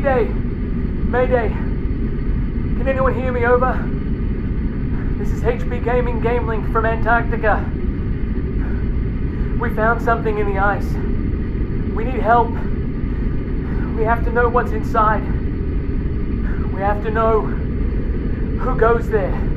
Mayday! Mayday! Can anyone hear me? Over. This is HP Gaming GameLINK from Antarctica. We found something in the ice. We need help. We have to know what's inside. We have to know who goes there.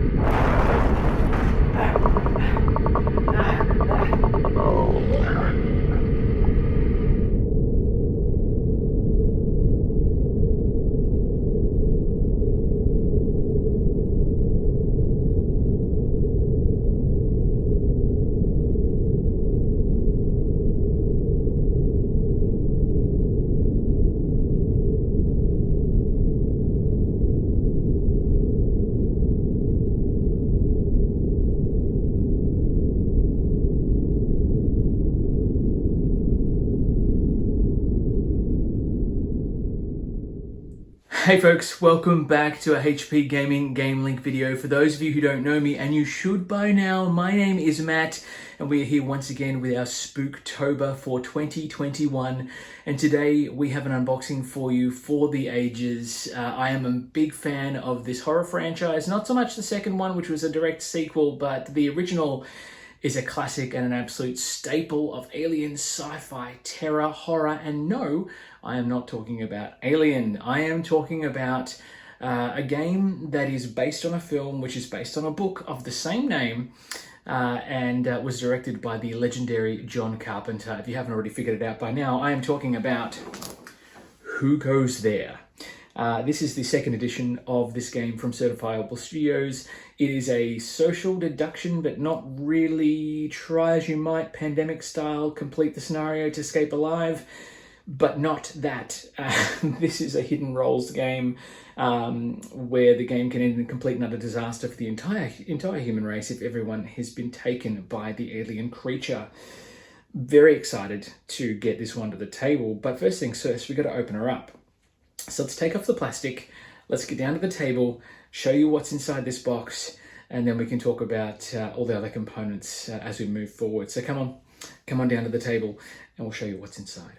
Hey folks, welcome back to a HP Gaming GameLINK video. For those of you who don't know me, and you should by now, my name is Matt, and we are here once again with our Spooktober for 2021. And today we have an unboxing for you for the ages. I am a big fan of this horror franchise, not so much the second one, which was a direct sequel, but the original is a classic and an absolute staple of alien sci-fi, terror, horror, and no, I am not talking about Alien. I am talking about a game that is based on a film which is based on a book of the same name and was directed by the legendary John Carpenter. If you haven't already figured it out by now, I am talking about Who Goes There? This is the second edition of this game from Certifiable Studios. It is a social deduction, but not really try as you might, pandemic style, complete the scenario to escape alive, but not that. This is a hidden roles game where the game can end in complete and utter disaster for the entire human race if everyone has been taken by the alien creature. Very excited to get this one to the table, but first things first, we've got to open her up. So let's take off the plastic, let's get down to the table, show you what's inside this box, and then we can talk about all the other components as we move forward. So come on down to the table and we'll show you what's inside.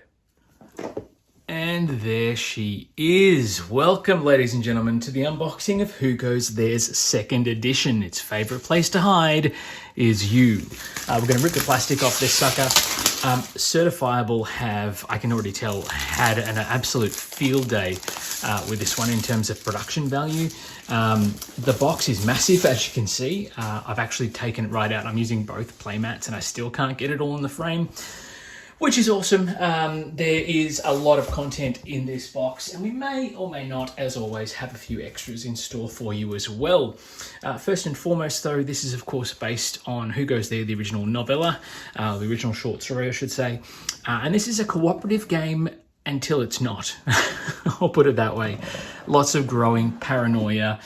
And there she is. Welcome, ladies and gentlemen, to the unboxing of Who Goes There's second edition. Its favorite place to hide is you. We're going to rip the plastic off this sucker. Certifiable have, I can already tell, had an absolute field day with this one in terms of production value. The box is massive, as you can see. I've actually taken it right out. I'm using both playmats and I still can't get it all in the frame, which is awesome. There is a lot of content in this box, and we may or may not, as always, have a few extras in store for you as well. First and foremost, though, this is, of course, based on Who Goes There, the original novella, the original short story, I should say. And this is a cooperative game until it's not. I'll put it that way. Lots of growing paranoia.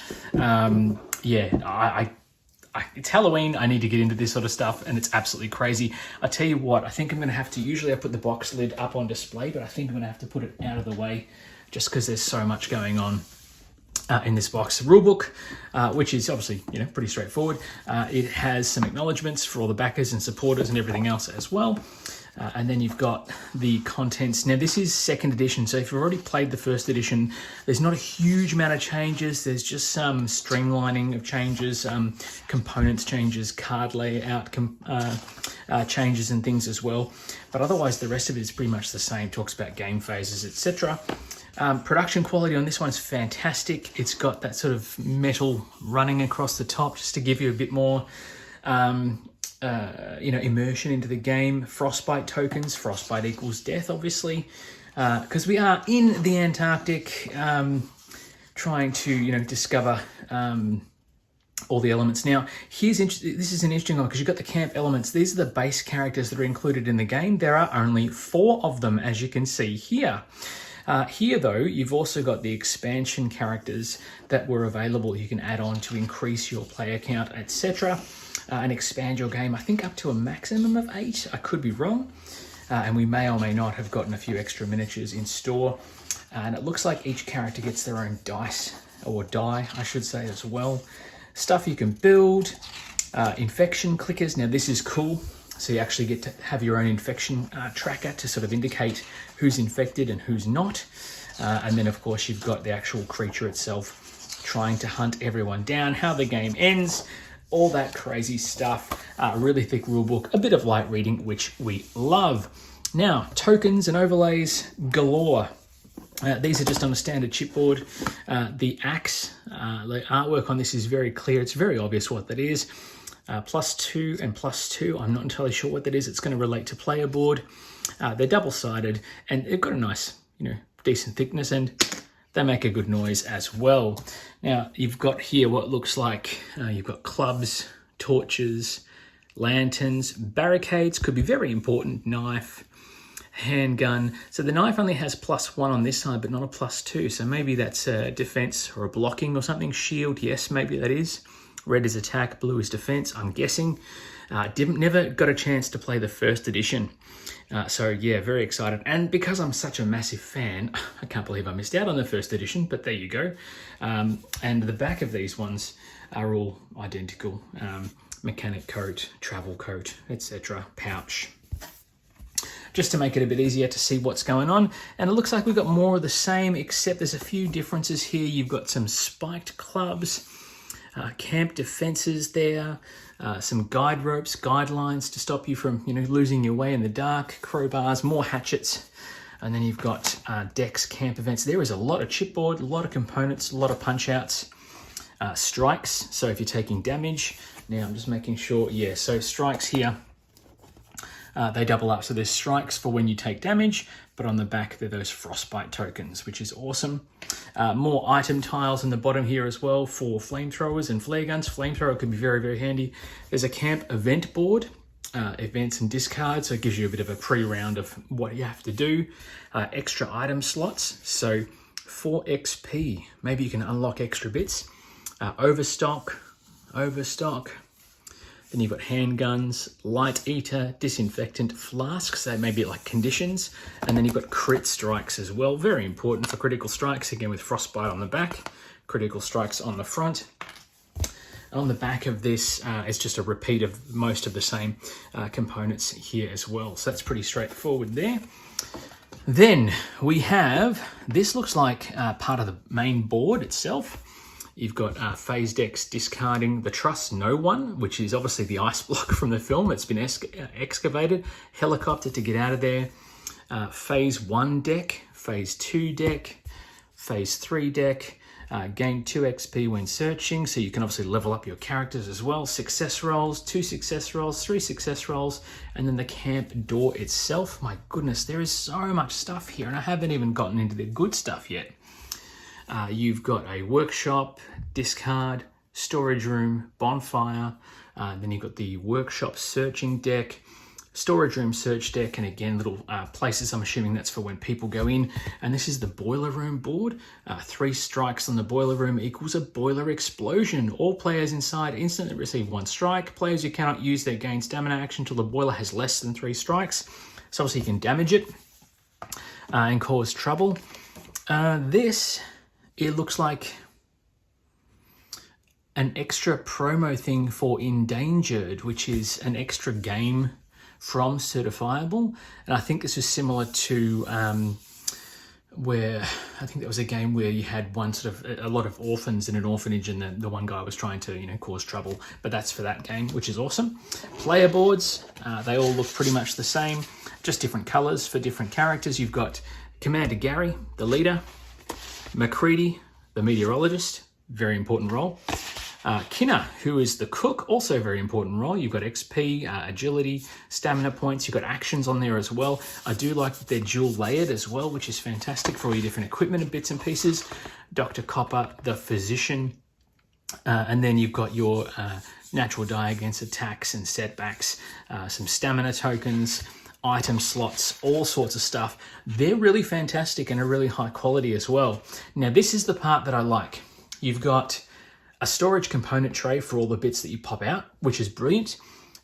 It's Halloween, I need to get into this sort of stuff, and it's absolutely crazy. I tell you what, I think I'm going to have to, usually I put the box lid up on display, but I think I'm going to have to put it out of the way just because there's so much going on in this box. The rulebook, which is obviously, pretty straightforward. It has some acknowledgements for all the backers and supporters and everything else as well. And then you've got the contents. Now, this is second edition, so if you've already played the first edition, there's not a huge amount of changes. There's just some streamlining of changes, components changes, card layout changes and things as well. But otherwise, the rest of it is pretty much the same. Talks about game phases, etc. Production quality on this one's fantastic. It's got that sort of metal running across the top just to give you a bit more immersion into the game. Frostbite tokens. Frostbite equals death, obviously, because we are in the Antarctic, trying to discover all the elements. Now, this is an interesting one because you've got the camp elements. These are the base characters that are included in the game. There are only 4 of them, as you can see here. Here, though, you've also got the expansion characters that were available. You can add on to increase your player count, etc. And expand your game, I think up to a maximum of 8. I could be wrong. And we may or may not have gotten a few extra miniatures in store. And it looks like each character gets their own dice, or die, I should say, as well. Stuff you can build, infection clickers. Now, this is cool. So you actually get to have your own infection tracker to sort of indicate who's infected and who's not. And then of course you've got the actual creature itself trying to hunt everyone down, how the game ends, all that crazy stuff. Really thick rulebook, a bit of light reading, which we love. Now, tokens and overlays galore. These are just on a standard chipboard. The axe, the artwork on this is very clear. It's very obvious what that is. +2 and +2. I'm not entirely sure what that is. It's going to relate to player board. They're double-sided and they've got a nice, decent thickness, and they make a good noise as well. Now, you've got here what looks like you've got clubs, torches, lanterns, barricades, could be very important, knife, handgun. So the knife only has +1 on this side, but not a +2. So maybe that's a defense or a blocking or something. Shield, yes, maybe that is. Red is attack, blue is defense, I'm guessing. Never got a chance to play the first edition. So yeah, very excited. And because I'm such a massive fan, I can't believe I missed out on the first edition, but there you go. And the back of these ones are all identical. Mechanic coat, travel coat, etc. Pouch. Just to make it a bit easier to see what's going on. And it looks like we've got more of the same, except there's a few differences here. You've got some spiked clubs, camp defenses there, some guide ropes, guidelines to stop you from, losing your way in the dark, crowbars, more hatchets. And then you've got decks, camp events. There is a lot of chipboard, a lot of components, a lot of punch outs, strikes. So if you're taking damage, now I'm just making sure, yeah, so strikes here, they double up. So there's strikes for when you take damage, but on the back, they're those frostbite tokens, which is awesome. More item tiles in the bottom here as well for flamethrowers and flare guns. Flamethrower could be very, very handy. There's a camp event board, events and discards. So it gives you a bit of a pre-round of what you have to do. Extra item slots. So for XP, maybe you can unlock extra bits. Overstock. Then you've got handguns, light eater, disinfectant, flasks, they may be like conditions. And then you've got crit strikes as well. Very important for critical strikes, again with frostbite on the back, critical strikes on the front. On the back of this is just a repeat of most of the same components here as well. So that's pretty straightforward there. Then we have, this looks like part of the main board itself. You've got phase decks discarding the Trust No One, which is obviously the ice block from the film. It's been excavated. Helicopter to get out of there. Phase 1 deck, phase 2 deck, phase 3 deck. Gain 2 XP when searching, so you can obviously level up your characters as well. Success rolls, 2 success rolls, 3 success rolls, and then the camp door itself. My goodness, there is so much stuff here, and I haven't even gotten into the good stuff yet. You've got a workshop, discard, storage room, bonfire. Then you've got the workshop searching deck, storage room search deck, and again, little places. I'm assuming that's for when people go in. And this is the boiler room board. 3 strikes on the boiler room equals a boiler explosion. All players inside instantly receive 1 strike. Players who cannot use their gain stamina action until the boiler has less than 3 strikes. So obviously you can damage it and cause trouble. It looks like an extra promo thing for Endangered, which is an extra game from Certifiable. And I think this is similar to where, I think there was a game where you had one sort of, a lot of orphans in an orphanage, and the one guy was trying to, cause trouble. But that's for that game, which is awesome. Player boards, they all look pretty much the same, just different colors for different characters. You've got Commander Gary, the leader. McCready, the meteorologist, very important role. Kinner, who is the cook, also a very important role. You've got XP, agility, stamina points. You've got actions on there as well. I do like that they're dual layered as well, which is fantastic for all your different equipment and bits and pieces. Dr. Copper, the physician. And then you've got your natural die against attacks and setbacks, some stamina tokens, item slots, all sorts of stuff. They're really fantastic and are really high quality as well. Now, this is the part that I like. You've got a storage component tray for all the bits that you pop out, which is brilliant.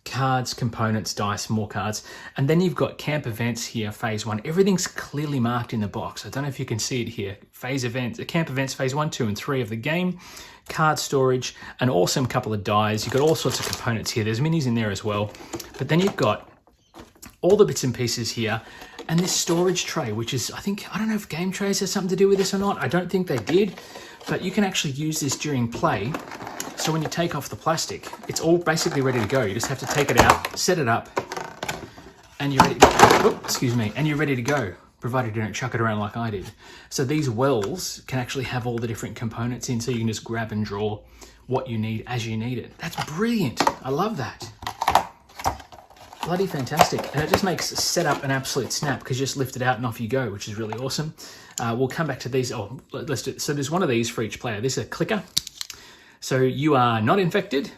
Cards, components, dice, more cards. And then you've got camp events here, phase 1. Everything's clearly marked in the box. I don't know if you can see it here. Phase events, camp events, phase 1, 2, and 3 of the game. Card storage, an awesome couple of dies. You've got all sorts of components here. There's minis in there as well. But then you've got all the bits and pieces here, and this storage tray, which is, I don't know if game trays has something to do with this or not. I don't think they did, but you can actually use this during play. So when you take off the plastic, it's all basically ready to go. You just have to take it out, set it up, and you're ready. And you're ready to go, provided you don't chuck it around like I did. So these wells can actually have all the different components in, so you can just grab and draw what you need as you need it. That's brilliant. I love that. Bloody fantastic. And it just makes setup an absolute snap, because you just lift it out and off you go, which is really awesome. We'll come back to these. Oh, let's do it. So there's one of these for each player. This is a clicker. So you are not infected.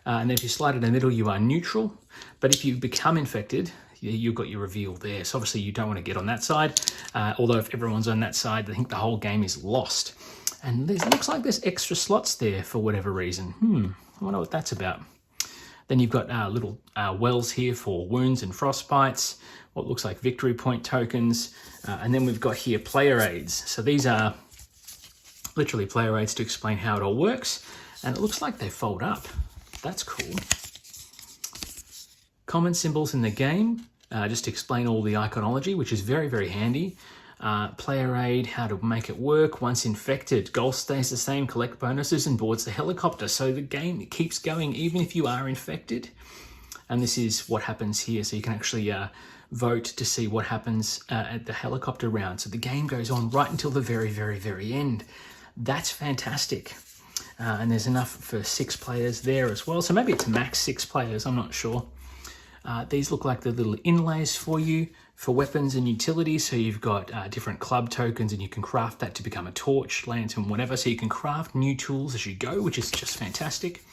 And then if you slide it in the middle, you are neutral. But if you become infected, you've got your reveal there. So obviously you don't want to get on that side. Although if everyone's on that side, I think the whole game is lost. And it looks like there's extra slots there for whatever reason. I wonder what that's about. Then you've got little wells here for wounds and frostbites, what looks like victory point tokens. And then we've got here player aids. So these are literally player aids to explain how it all works. And it looks like they fold up. That's cool. Common symbols in the game, just to explain all the iconology, which is very, very handy. Player aid, how to make it work. Once infected, goal stays the same, collect bonuses and boards the helicopter. So the game keeps going even if you are infected. And this is what happens here. So you can actually vote to see what happens at the helicopter round. So the game goes on right until the very, very, very end. That's fantastic. And there's enough for 6 players there as well. So maybe it's max 6 players, I'm not sure. These look like the little inlays for you for weapons and utilities. So you've got different club tokens, and you can craft that to become a torch, lantern, whatever. So you can craft new tools as you go, which is just fantastic.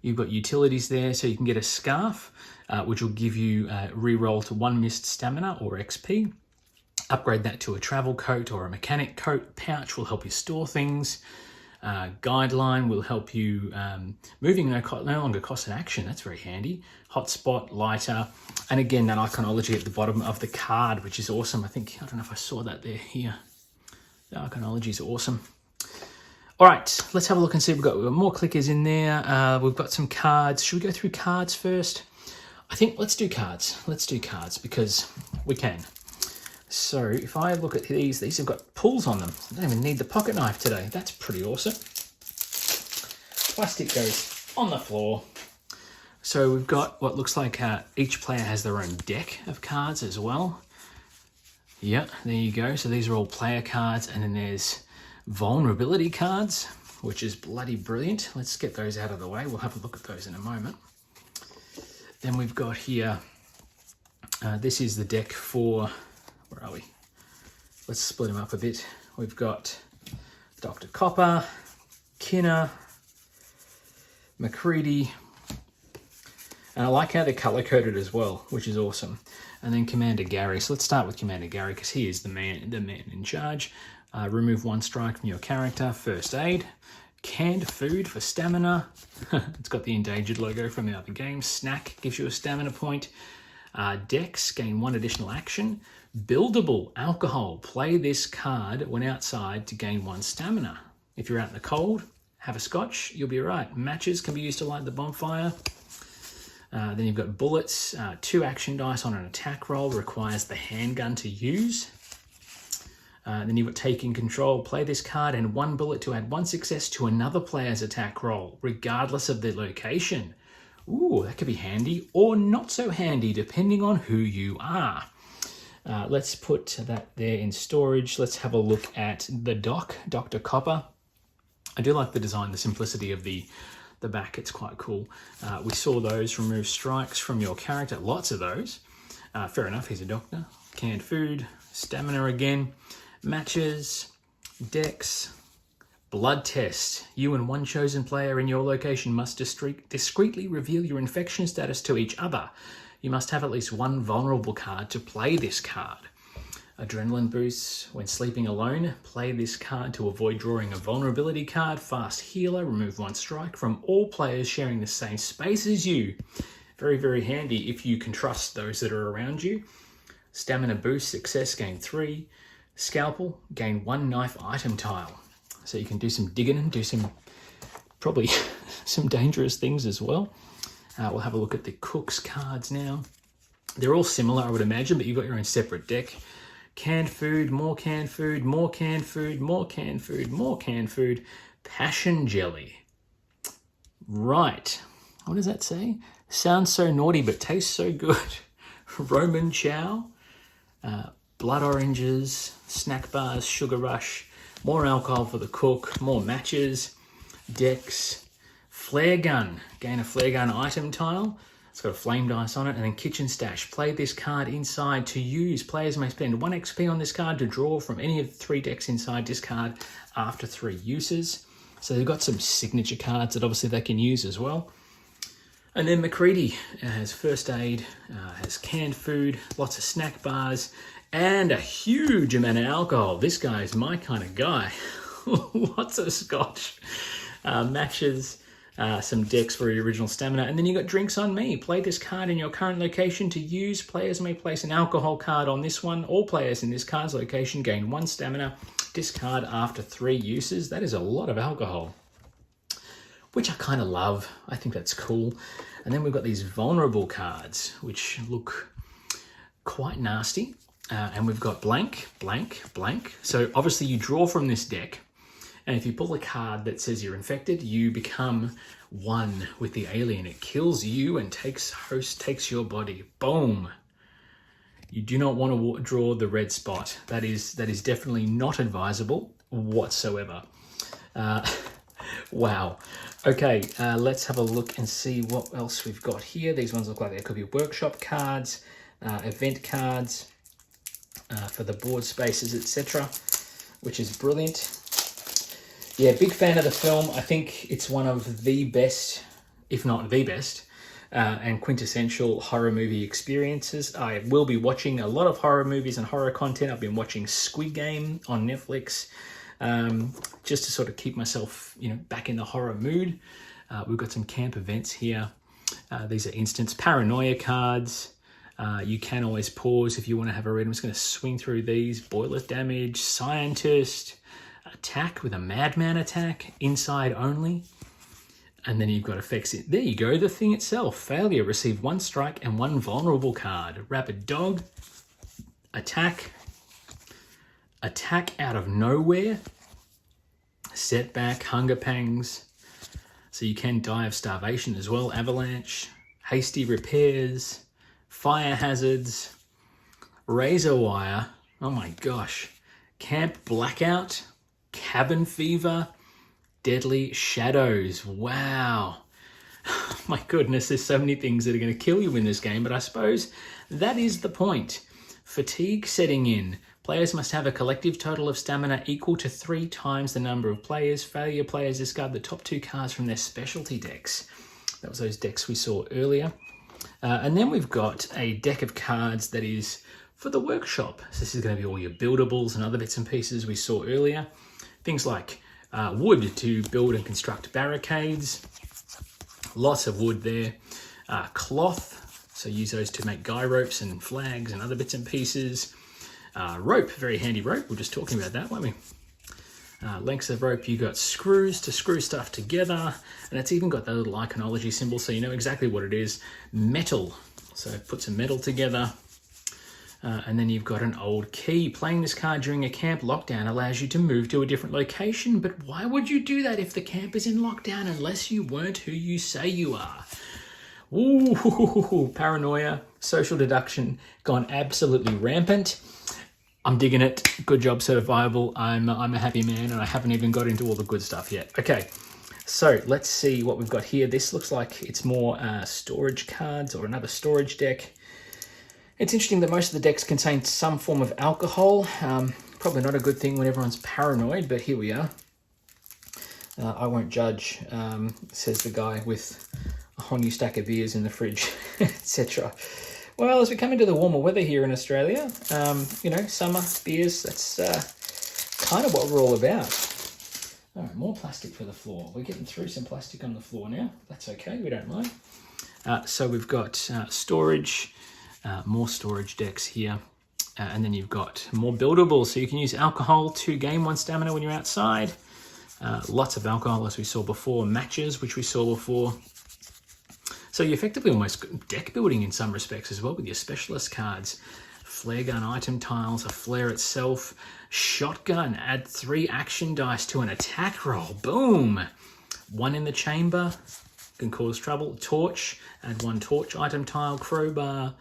You've got utilities there, so you can get a scarf, which will give you reroll to 1 missed stamina or XP. Upgrade that to a travel coat or a mechanic coat. Pouch will help you store things. Guideline will help you, moving no longer costs an action. That's very handy. Hotspot, lighter, and again, that iconology at the bottom of the card, which is awesome. I don't know if I saw that there here. The iconology is awesome. All right, let's have a look and see. We've got more clickers in there. We've got some cards. Should we go through cards first? I think let's do cards. Let's do cards because we can. So if I look at these have got pulls on them. I don't even need the pocket knife today. That's pretty awesome. Plastic goes on the floor. So we've got what looks like each player has their own deck of cards as well. Yeah, there you go. So these are all player cards, and then there's vulnerability cards, which is bloody brilliant. Let's get those out of the way. We'll have a look at those in a moment. Then we've got here, this is the deck for, where are we? Let's split them up a bit. We've got Dr. Copper, Kinner, McCready, and I like how they're color-coded as well, which is awesome. And then Commander Gary. So let's start with Commander Gary because he is the man in charge. Remove 1 strike from your character. First aid. Canned food for stamina. It's got the endangered logo from the other game. Snack gives you a stamina point. Dex, gain 1 additional action. Buildable alcohol. Play this card when outside to gain 1 stamina. If you're out in the cold, have a scotch, you'll be right. Matches can be used to light the bonfire. Then you've got bullets. 2 action dice on an attack roll, requires the handgun to use. Then you've got taking control. Play this card and 1 bullet to add 1 success to another player's attack roll, regardless of their location. Ooh, that could be handy or not so handy, depending on who you are. Let's put that there in storage. Let's have a look at the doc, Dr. Copper. I do like the design, the simplicity of the back. It's quite cool. We saw those, remove strikes from your character. Lots of those. Fair enough, he's a doctor. Canned food, stamina again. Matches, dex, blood test. You and 1 chosen player in your location must discreetly reveal your infection status to each other. You must have at least 1 vulnerable card to play this card. Adrenaline boosts. When sleeping alone, play this card to avoid drawing a vulnerability card. Fast healer. Remove 1 strike from all players sharing the same space as you. Very, very handy if you can trust those that are around you. Stamina boost. Success. Gain 3. Scalpel. Gain 1 knife item tile. So you can do some digging and do some, probably some dangerous things as well. We'll have a look at the cook's cards now. They're all similar, I would imagine, but you've got your own separate deck. Canned food, more canned food, more canned food, more canned food, more canned food. Passion jelly. Right. What does that say? Sounds so naughty, but tastes so good. Roman chow. Blood oranges, snack bars, sugar rush, more alcohol for the cook, more matches, decks, flare gun, gain a flare gun item tile. It's got a flame dice on it, and then kitchen stash. Play this card inside to use. Players may spend 1 XP on this card to draw from any of the 3 decks inside this card after 3 uses. So they've got some signature cards that obviously they can use as well. And then McCready has first aid, has canned food, lots of snack bars, and a huge amount of alcohol. This guy is my kind of guy. Lots of scotch, matches, some decks for your original stamina, and then you got drinks on me. Play this card in your current location to use. Players may place an alcohol card on this one. All players in this card's location gain 1 stamina. Discard after 3 uses. That is a lot of alcohol, which I kind of love. I think that's cool. And then we've got these vulnerable cards, which look quite nasty. And we've got blank, blank, blank. So obviously you draw from this deck, and if you pull a card that says you're infected, you become 1 with the alien. It kills you and takes your body. Boom. You do not want to draw the red spot. That is definitely not advisable whatsoever. Wow. Okay, let's have a look and see what else we've got here. These ones look like they could be workshop cards, event cards, for the board spaces, etc., which is brilliant. Yeah, big fan of the film. I think it's one of the best, if not the best, and quintessential horror movie experiences. I will be watching a lot of horror movies and horror content. I've been watching Squid Game on Netflix, just to sort of keep myself, back in the horror mood. We've got some camp events here. These are instance paranoia cards. You can always pause if you want to have a read. I'm just going to swing through these. Boiler damage, scientist, attack with a madman attack, inside only. And then you've got effects. There you go, the thing itself. Failure, receive 1 strike and 1 vulnerable card. Rapid dog, attack out of nowhere, setback, hunger pangs. So you can die of starvation as well. Avalanche, hasty repairs, fire hazards, razor wire, oh my gosh, camp blackout, cabin fever, deadly shadows. Wow. My goodness, there's so many things that are going to kill you in this game, but I suppose that is the point. Fatigue setting in. Players must have a collective total of stamina equal to 3 times the number of players. Failure players discard the top 2 cards from their specialty decks. That was those decks we saw earlier. And then we've got a deck of cards that is for the workshop. So this is going to be all your buildables and other bits and pieces we saw earlier. Things like wood to build and construct barricades. Lots of wood there. Cloth, so use those to make guy ropes and flags and other bits and pieces. Rope, very handy rope. We were just talking about that, weren't we? Lengths of rope, you got screws to screw stuff together, and it's even got that little iconology symbol, so you know exactly what it is. Metal, so put some metal together. And then you've got an old key. Playing this card during a camp lockdown allows you to move to a different location, but why would you do that if the camp is in lockdown unless you weren't who you say you are? Ooh, paranoia, social deduction, gone absolutely rampant. I'm digging it. Good job, Certifiable. I'm a happy man, and I haven't even got into all the good stuff yet. Okay, so let's see what we've got here. This looks like it's more storage cards or another storage deck. It's interesting that most of the decks contain some form of alcohol. Probably not a good thing when everyone's paranoid, but here we are. I won't judge, says the guy with a whole new stack of beers in the fridge, etc. Well, as we come into the warmer weather here in Australia, summer beers, that's kind of what we're all about. All right, more plastic for the floor. We're getting through some plastic on the floor now. That's okay, we don't mind. So we've got storage, more storage decks here. And then you've got more buildables, so you can use alcohol to gain 1 stamina when you're outside. Lots of alcohol, as we saw before. Matches, which we saw before. So you're effectively almost deck building in some respects as well with your specialist cards. Flare gun item tiles, a flare itself, shotgun, add 3 action dice to an attack roll. Boom! 1 in the chamber, can cause trouble. Torch, add 1 torch item tile, crowbar,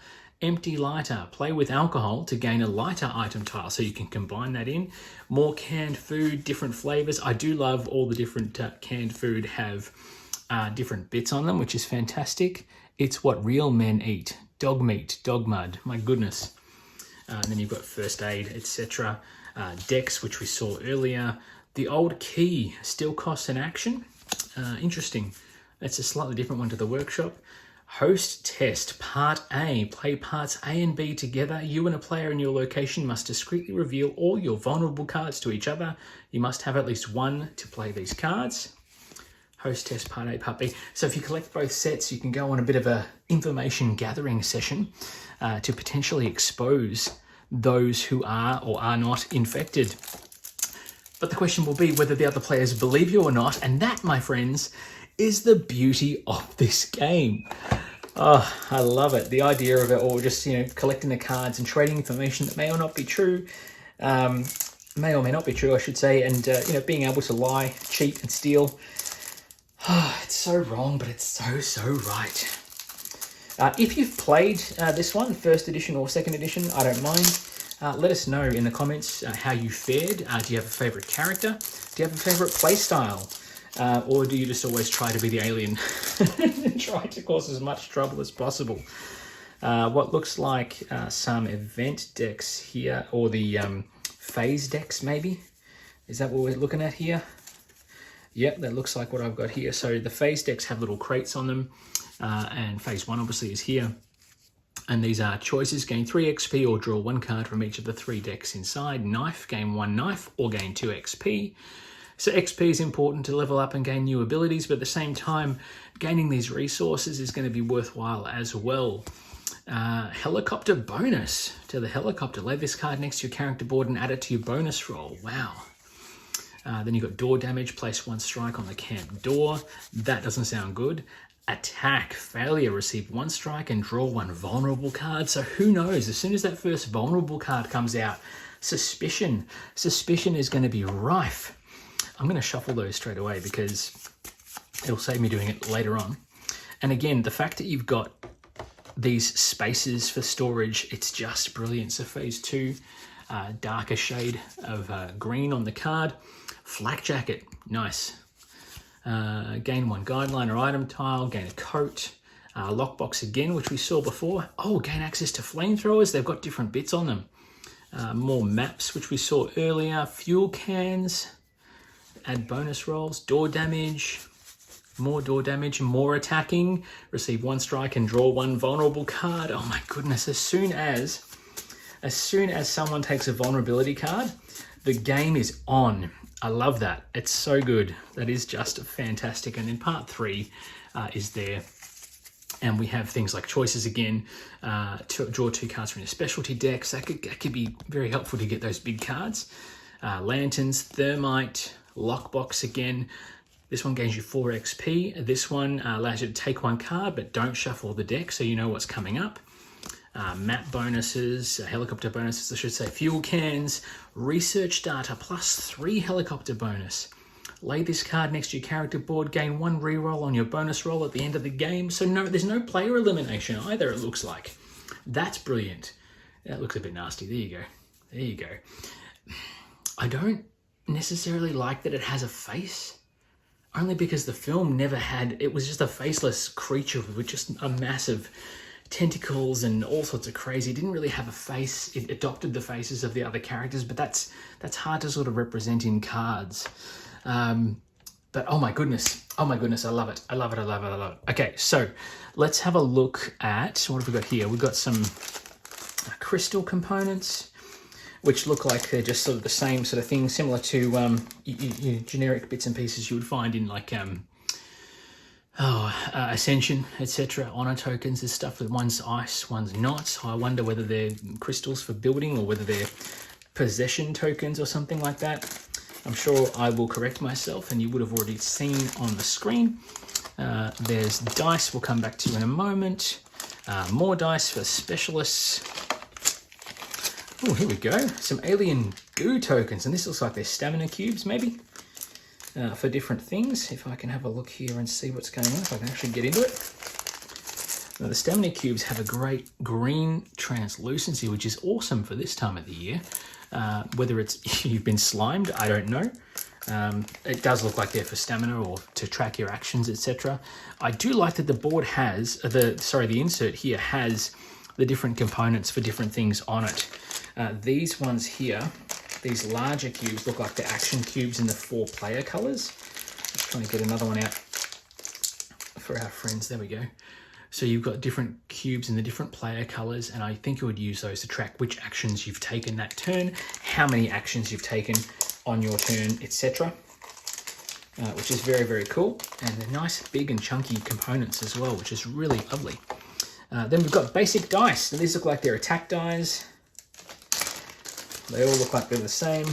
empty lighter, play with alcohol to gain a lighter item tile, so you can combine that in. More canned food, different flavors. I do love all the different canned food have different bits on them, which is fantastic. It's what real men eat. Dog meat, dog mud, my goodness. And then you've got first aid, etc. Decks, which we saw earlier. The old key still costs an action. Interesting. It's a slightly different one to the workshop. Host test, part A. Play parts A and B together. You and a player in your location must discreetly reveal all your vulnerable cards to each other. You must have at least 1 to play these cards. Host test, part A, part B. So if you collect both sets, you can go on a bit of a information gathering session to potentially expose those who are or are not infected. But the question will be whether the other players believe you or not, and that, my friends, is the beauty of this game. Oh, I love it. The idea of it all, just, collecting the cards and trading information that may or not be true, may or may not be true, I should say, and, being able to lie, cheat, and steal. Oh, it's so wrong, but it's so right. If you've played this one, first edition or second edition, I don't mind. Let us know in the comments how you fared. Do you have a favourite character? Do you have a favourite playstyle? Or do you just always try to be the alien and try to cause as much trouble as possible? What looks like some event decks here, or the phase decks maybe? Is that what we're looking at here? Yep, that looks like what I've got here. So the phase decks have little crates on them, and phase 1 obviously is here. And these are choices: gain 3 XP or draw 1 card from each of the 3 decks inside. Knife, gain 1 knife or gain 2 XP. So XP is important to level up and gain new abilities, but at the same time, gaining these resources is going to be worthwhile as well. Helicopter bonus. To the helicopter, lay this card next to your character board and add it to your bonus roll. Wow. Then you've got door damage, place 1 strike on the camp door. That doesn't sound good. Attack, failure, receive 1 strike and draw 1 vulnerable card. So who knows, as soon as that first vulnerable card comes out, suspicion is going to be rife. I'm going to shuffle those straight away because it'll save me doing it later on. And again, the fact that you've got these spaces for storage, it's just brilliant. So phase 2, darker shade of green on the card. Flak jacket, nice. Gain 1 guideline or item tile, gain a coat. Lockbox again, which we saw before. Oh, gain access to flamethrowers. They've got different bits on them. More maps, which we saw earlier. Fuel cans. Add bonus rolls. Door damage. More door damage. More attacking. Receive 1 strike and draw 1 vulnerable card. Oh my goodness. As soon as someone takes a vulnerability card, the game is on. I love that. It's so good. That is just fantastic. And then part 3 is there. And we have things like choices again, to draw 2 cards from your specialty decks. That could be very helpful to get those big cards. Lanterns, thermite, lockbox again. This one gains you 4 XP. This one allows you to take 1 card, but don't shuffle the deck so you know what's coming up. Map bonuses, helicopter bonuses, I should say, fuel cans, research data, plus 3 helicopter bonus. Lay this card next to your character board, gain 1 reroll on your bonus roll at the end of the game. So there's no player elimination either, it looks like. That's brilliant. That looks a bit nasty. There you go. I don't necessarily like that it has a face, only because the film never had, it was just a faceless creature with just a massive tentacles and all sorts of crazy. It didn't really have a face. It adopted the faces of the other characters, but that's hard to sort of represent in cards. But oh my goodness, I love it. I love it. Okay, so let's have a look at, what have we got here? We've got some crystal components, which look like they're just sort of the same sort of thing, similar to generic bits and pieces you would find in like Ascension, etc. Honor tokens. There's stuff that one's ice, one's not. So I wonder whether they're crystals for building or whether they're possession tokens or something like that. I'm sure I will correct myself and you would have already seen on the screen. There's dice we'll come back to in a moment. More dice for specialists. Oh, here we go. Some alien goo tokens. And this looks like they're stamina cubes, maybe, for different things. If I can have a look here and see what's going on, if I can actually get into it. Now, the stamina cubes have a great green translucency, which is awesome for this time of the year. Whether it's you've been slimed, I don't know. It does look like they're for stamina or to track your actions, etc. I do like that the board has, the insert here has the different components for different things on it. These ones here, these larger cubes look like the action cubes in the 4 player colors. Let's try and get another one out for our friends. There we go. So you've got different cubes in the different player colors, and I think you would use those to track which actions you've taken that turn, how many actions you've taken on your turn, etc. Which is very, very cool. And they're nice, big and chunky components as well, which is really lovely. Then we've got basic dice. Now, these look like they're attack dice. They all look like they're the same.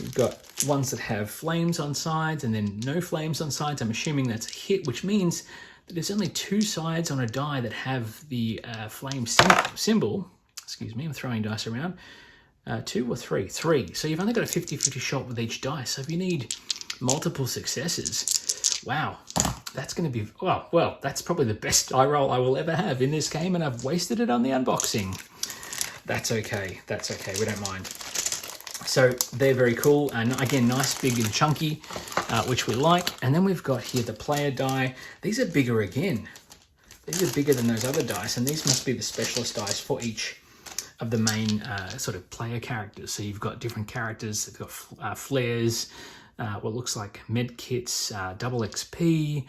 We've got ones that have flames on sides and then no flames on sides. I'm assuming that's a hit, which means that there's only 2 sides on a die that have the flame symbol. Excuse me, I'm throwing dice around. 2 or 3? 3. So you've only got a 50-50 shot with each die. So if you need multiple successes, wow, that's going to be, well, that's probably the best die roll I will ever have in this game, and I've wasted it on the unboxing. That's okay. That's okay. We don't mind. So they're very cool, and again, nice, big and chunky, which we like. And then we've got here the player die. These are bigger again. These are bigger than those other dice, and these must be the specialist dice for each of the main sort of player characters. So you've got different characters. They've got flares, what looks like med kits, double XP,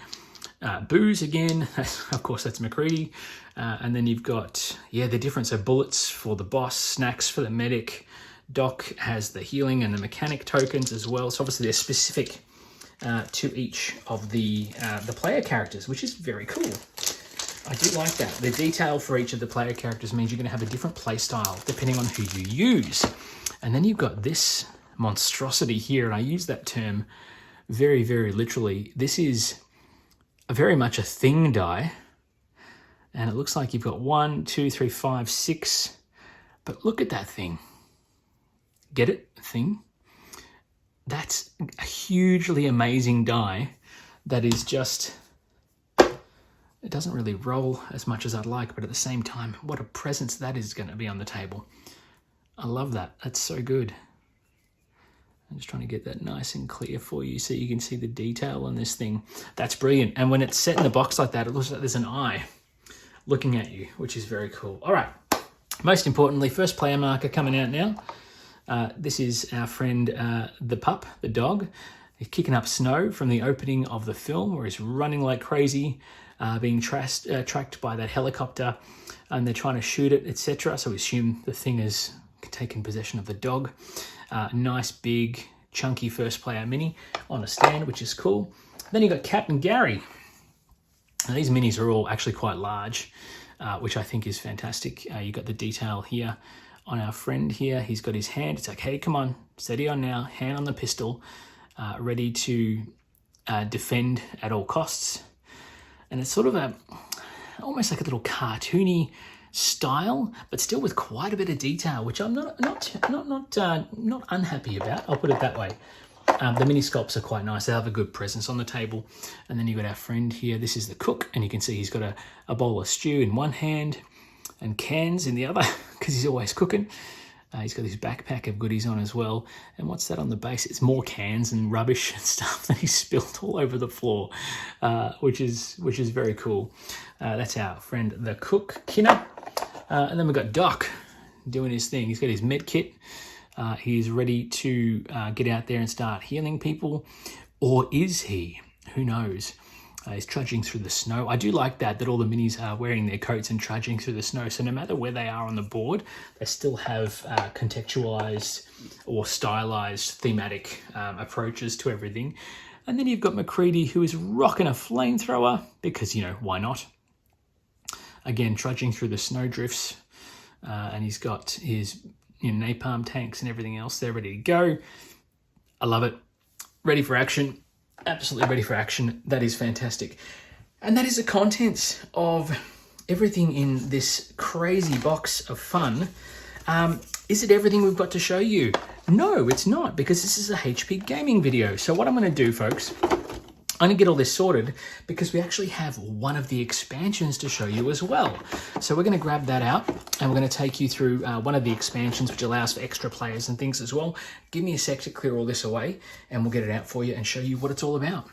booze again. Of course, that's McCready. And then you've got, the different, so bullets for the boss, snacks for the medic. Doc has the healing and the mechanic tokens as well. So obviously they're specific to each of the player characters, which is very cool. I do like that. The detail for each of the player characters means you're going to have a different play style depending on who you use. And then you've got this monstrosity here, and I use that term very, very literally. This is very much a thing die, and it looks like you've got 1, 2, 3, 5, 6. But look at that thing. Get it? Thing? That's a hugely amazing die that is just... It doesn't really roll as much as I'd like, but at the same time, what a presence that is going to be on the table. I love that. That's so good. I'm just trying to get that nice and clear for you so you can see the detail on this thing. That's brilliant. And when it's set in the box like that, it looks like there's an eye looking at you, which is very cool. All right. Most importantly, first player marker coming out now. This is our friend, the pup, the dog. He's kicking up snow from the opening of the film where he's running like crazy, being tracked by that helicopter, and they're trying to shoot it, etc. So we assume the thing has taken possession of the dog. Nice, big, chunky first player mini on a stand, which is cool. Then you've got Captain Gary. Now, these minis are all actually quite large, which I think is fantastic. You've got the detail here on our friend here. He's got his hand. It's like, hey, come on, steady on now, hand on the pistol, ready to defend at all costs. And it's sort of almost like a little cartoony style, but still with quite a bit of detail, which I'm not unhappy about. I'll put it that way. The mini sculpts are quite nice. They have a good presence on the table. And then you've got our friend here. This is the cook, and you can see he's got a bowl of stew in one hand and cans in the other because he's always cooking. He's got his backpack of goodies on as well. And what's that on the base? It's more cans and rubbish and stuff that he's spilled all over the floor, which is very cool. That's our friend, the cook, Kinner. And then we've got Doc doing his thing. He's got his med kit. He's ready to get out there and start healing people. Or is he? Who knows? He's trudging through the snow. I do like that all the minis are wearing their coats and trudging through the snow. So no matter where they are on the board, they still have contextualized or stylized thematic approaches to everything. And then you've got McCready, who is rocking a flamethrower because, why not? Again, trudging through the snow drifts. And he's got his napalm tanks and everything else. They're ready to go. I love it. Ready for action. absolutely ready for action. That is fantastic. And that is the contents of everything in this crazy box of fun. Is it everything we've got to show you? No, it's not, because this is a HP gaming video. So what I'm going to do, folks, I'm going to get all this sorted because we actually have one of the expansions to show you as well. So we're going to grab that out and we're going to take you through one of the expansions, which allows for extra players and things as well. Give me a sec to clear all this away and we'll get it out for you and show you what it's all about.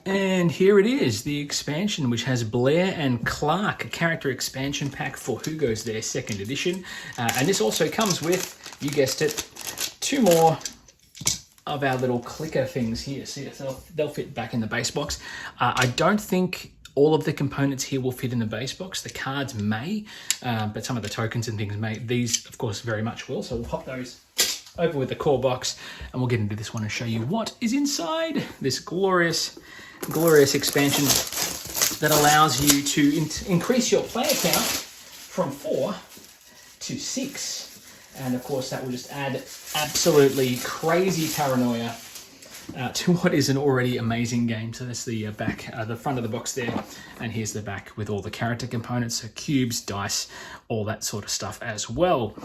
And here it is, the expansion, which has Blair and Clark, a character expansion pack for Who Goes There 2nd edition. And this also comes with, you guessed it, 2 more of our little clicker things here. See, so they'll fit back in the base box. I don't think all of the components here will fit in the base box. The cards may, but some of the tokens and things may. These, of course, very much will. So we'll pop those over with the core box and we'll get into this one and show you what is inside this glorious expansion that allows you to increase your player count from 4 to 6. And of course, that will just add absolutely crazy paranoia to what is an already amazing game. So that's the back, the front of the box there. And here's the back with all the character components, so cubes, dice, all that sort of stuff as well.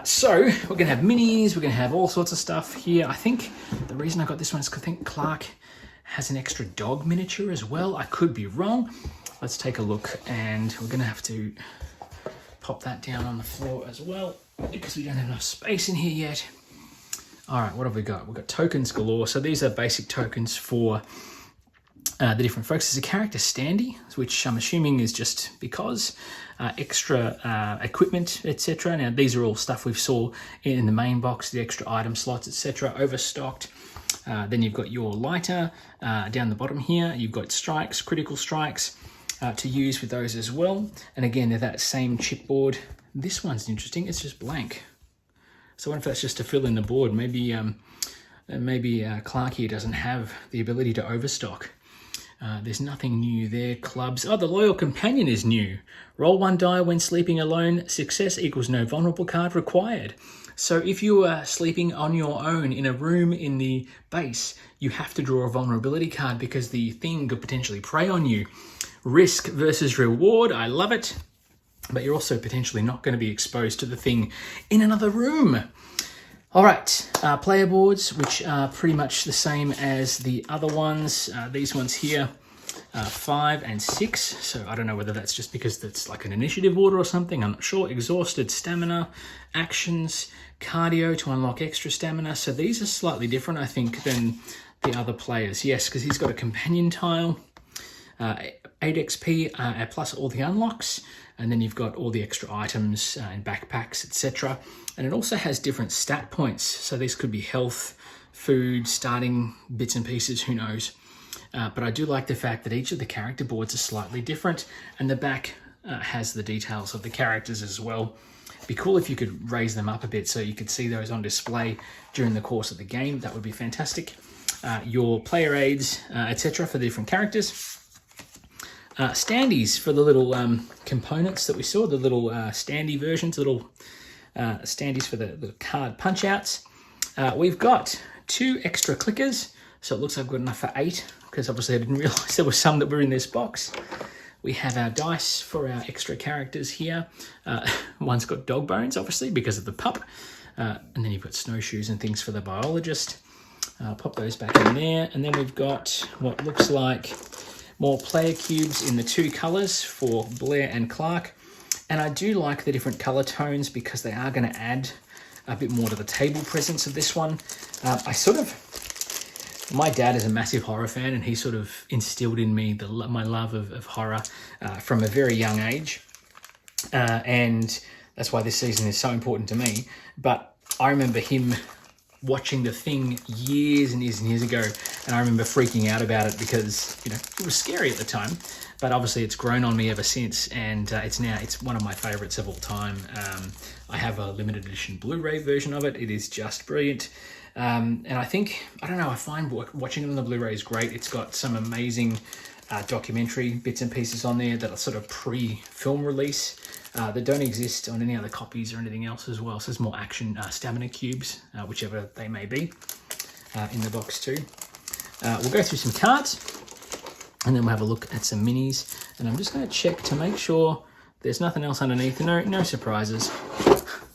So we're going to have minis, we're going to have all sorts of stuff here. I think the reason I got this one is because I think Clark has an extra dog miniature as well. I could be wrong. Let's take a look, and we're going to have to pop that down on the floor as well, because we don't have enough space in here yet. All right, what have we got? We've got tokens galore. So these are basic tokens for the different folks. There's a character standee, which I'm assuming is just because extra equipment, etc. Now, these are all stuff we saw in the main box, the extra item slots, etc. Overstocked. Then you've got your lighter down the bottom here. You've got strikes, critical strikes to use with those as well. And again, they're that same chipboard. This one's interesting. It's just blank. So I wonder if that's just to fill in the board. Maybe Clark here doesn't have the ability to overstock. There's nothing new there. Clubs. Oh, the Loyal Companion is new. Roll 1 die when sleeping alone. Success equals no vulnerable card required. So if you are sleeping on your own in a room in the base, you have to draw a vulnerability card because the thing could potentially prey on you. Risk versus reward. I love it. But you're also potentially not going to be exposed to the thing in another room. All right, player boards, which are pretty much the same as the other ones. These ones here, 5 and 6. So I don't know whether that's just because that's like an initiative order or something. I'm not sure. Exhausted stamina, actions, cardio to unlock extra stamina. So these are slightly different, I think, than the other players. Yes, because he's got a companion tile, 8 XP plus all the unlocks. And then you've got all the extra items and backpacks, etc. And it also has different stat points. So these could be health, food, starting bits and pieces, who knows. But I do like the fact that each of the character boards are slightly different. And the back has the details of the characters as well. It'd be cool if you could raise them up a bit so you could see those on display during the course of the game. That would be fantastic. Your player aids, etc. for the different characters. Standees for the little components that we saw, the little standee versions, little standees for the card punch outs. We've got 2 extra clickers, so it looks like I've got enough for 8, because obviously I didn't realize there were some that were in this box. We have our dice for our extra characters here. One's got dog bones, obviously, because of the pup. And then you've got snowshoes and things for the biologist. Pop those back in there. And then we've got what looks like more player cubes in the 2 colours for Blair and Clark. And I do like the different colour tones because they are going to add a bit more to the table presence of this one. My dad is a massive horror fan, and he sort of instilled in me my love of horror from a very young age. And that's why this season is so important to me. But I remember him watching The Thing years and years and years ago, and I remember freaking out about it because, you know, it was scary at the time, but obviously it's grown on me ever since, and it's one of my favorites of all time. I have a limited edition Blu-ray version of it. It is just brilliant. And I find watching it on the Blu-ray is great. It's got some amazing documentary bits and pieces on there that are sort of pre-film release that don't exist on any other copies or anything else as well. So there's more action stamina cubes, whichever they may be. in the box too. We'll go through some cards, and then we'll have a look at some minis. And I'm just going to check to make sure there's nothing else underneath. No surprises.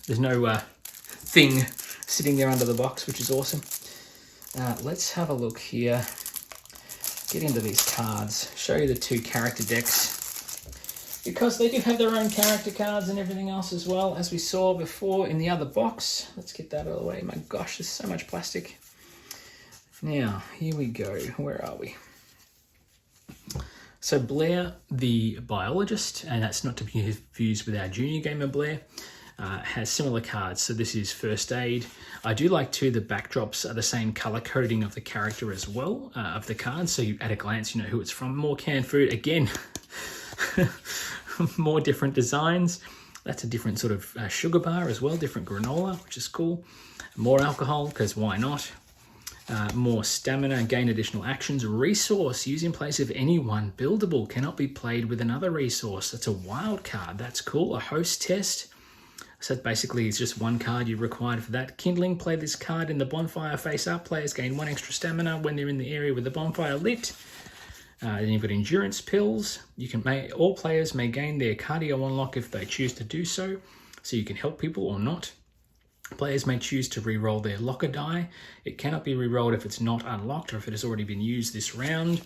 There's no thing sitting there under the box, which is awesome. Let's have a look here. Get into these cards. Show you the 2 character decks, because they do have their own character cards and everything else as well, as we saw before in the other box. Let's get that out of the way. My gosh, there's so much plastic. Now, here we go. Where are we? So Blair, the biologist, and that's not to be confused with our junior gamer Blair, has similar cards. So this is first aid. I do like too, the backdrops are the same color coding of the character as well, of the cards. So you, at a glance, you know who it's from. More canned food. Again, more different designs. That's a different sort of sugar bar as well, different granola, which is cool. More alcohol, because why not? More stamina, gain additional actions. Resource, used in place of any one buildable, cannot be played with another resource. That's a wild card. That's cool. A host test. So basically it's just 1 card you're required for that. Kindling, play this card in the bonfire face up. Players gain 1 extra stamina when they're in the area with the bonfire lit. Then you've got endurance pills. All players may gain their cardio unlock if they choose to do so. So you can help people or not. Players may choose to re-roll their locker die. It cannot be re-rolled if it's not unlocked or if it has already been used this round.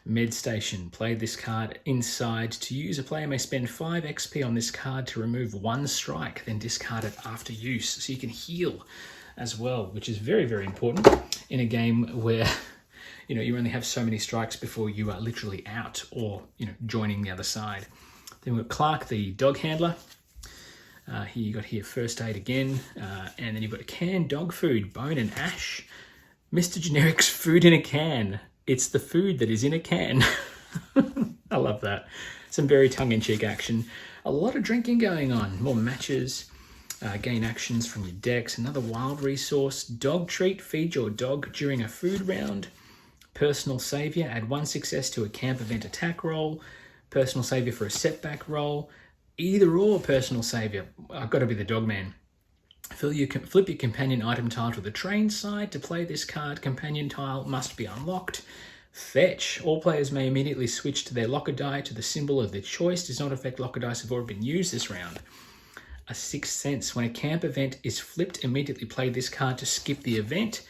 Med Station, play this card inside. To use, a player may spend 5 XP on this card to remove 1 strike, then discard it after use. So you can heal as well, which is very, very important in a game where you only have so many strikes before you are literally out or joining the other side. Then we've got Clark, the dog handler. Here you got first aid again, and then you've got canned dog food, bone and ash. Mr. Generic's food in a can. It's the food that is in a can. I love that. Some very tongue-in-cheek action. A lot of drinking going on. More matches. Gain actions from your decks. Another wild resource. Dog treat. Feed your dog during a food round. Personal savior. Add 1 success to a camp event attack roll. Personal savior for a setback roll. Either or personal savior. I've got to be the dog man. Flip your companion item tile to the train side. To play this card, companion tile must be unlocked. Fetch. All players may immediately switch to their locker die to the symbol of their choice. Does not affect locker dice have already been used this round. A Sixth Sense. When a camp event is flipped, immediately play this card to skip the event.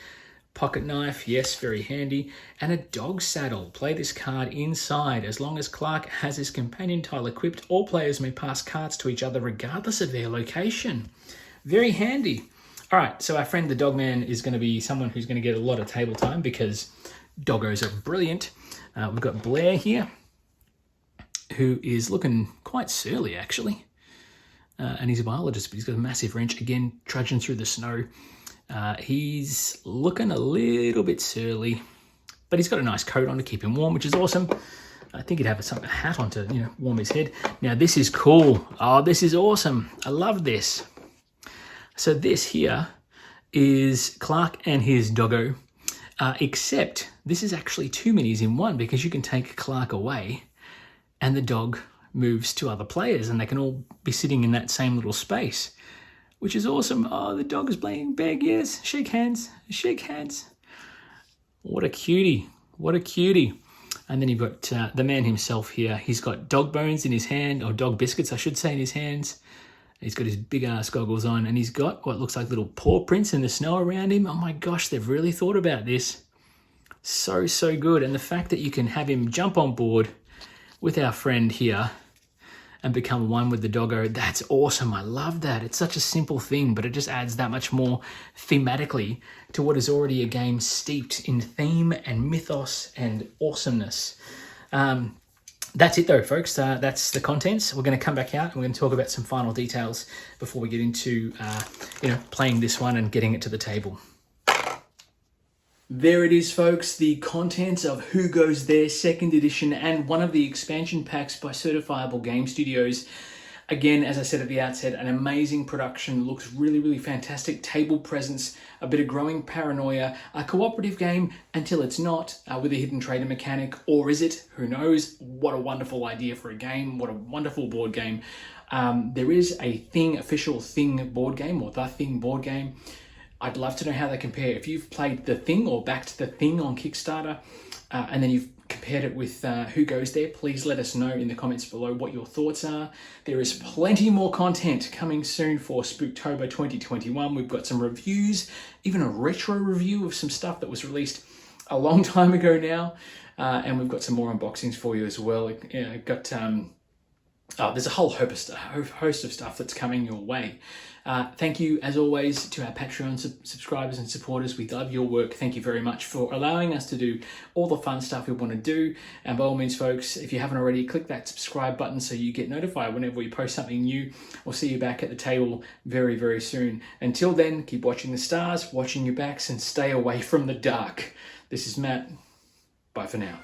Pocket knife, yes, very handy. And a dog saddle. Play this card inside. As long as Clark has his companion tile equipped, all players may pass cards to each other regardless of their location. Very handy. All right, so our friend the Dogman is going to be someone who's going to get a lot of table time because doggos are brilliant. We've got Blair here, who is looking quite surly, actually. And he's a biologist, but he's got a massive wrench, again, trudging through the snow. He's looking a little bit surly, but he's got a nice coat on to keep him warm, which is awesome. I think he'd have a hat on to warm his head. Now, this is cool. Oh, this is awesome. I love this. So this here is Clark and his doggo, except this is actually 2 minis in one because you can take Clark away and the dog moves to other players and they can all be sitting in that same little space, which is awesome. Oh, the dog is playing big, yes. Shake hands, shake hands. What a cutie, what a cutie. And then you've got the man himself here. He's got dog bones in his hand, or dog biscuits, I should say, in his hands. He's got his big ass goggles on and he's got what looks like little paw prints in the snow around him. Oh my gosh, they've really thought about this. So, so good. And the fact that you can have him jump on board with our friend here and become one with the doggo, that's awesome. I love that. It's such a simple thing, but it just adds that much more thematically to what is already a game steeped in theme and mythos and awesomeness. That's it though, folks. That's the contents. We're going to come back out and we're going to talk about some final details before we get into, playing this one and getting it to the table. There it is, folks. The contents of Who Goes There 2nd edition and one of the expansion packs by Certifiable Game Studios. Again, as I said at the outset, an amazing production, looks really, really fantastic. Table presence, a bit of growing paranoia, a cooperative game until it's not, with a hidden trader mechanic, or is it? Who knows? What a wonderful idea for a game. What a wonderful board game. There is a official Thing board game, or the Thing board game. I'd love to know how they compare. If you've played The Thing or backed The Thing on Kickstarter, and then you've compared it with Who Goes There, please let us know in the comments below what your thoughts are. There is plenty more content coming soon for Spooktober 2021. We've got some reviews, even a retro review of some stuff that was released a long time ago now, and we've got some more unboxings for you as well. There's a whole host of stuff that's coming your way. Thank you, as always, to our Patreon subscribers and supporters. We love your work. Thank you very much for allowing us to do all the fun stuff we want to do. And by all means, folks, if you haven't already, click that subscribe button so you get notified whenever we post something new. We'll see you back at the table very, very soon. Until then, keep watching the stars, watching your backs, and stay away from the dark. This is Matt. Bye for now.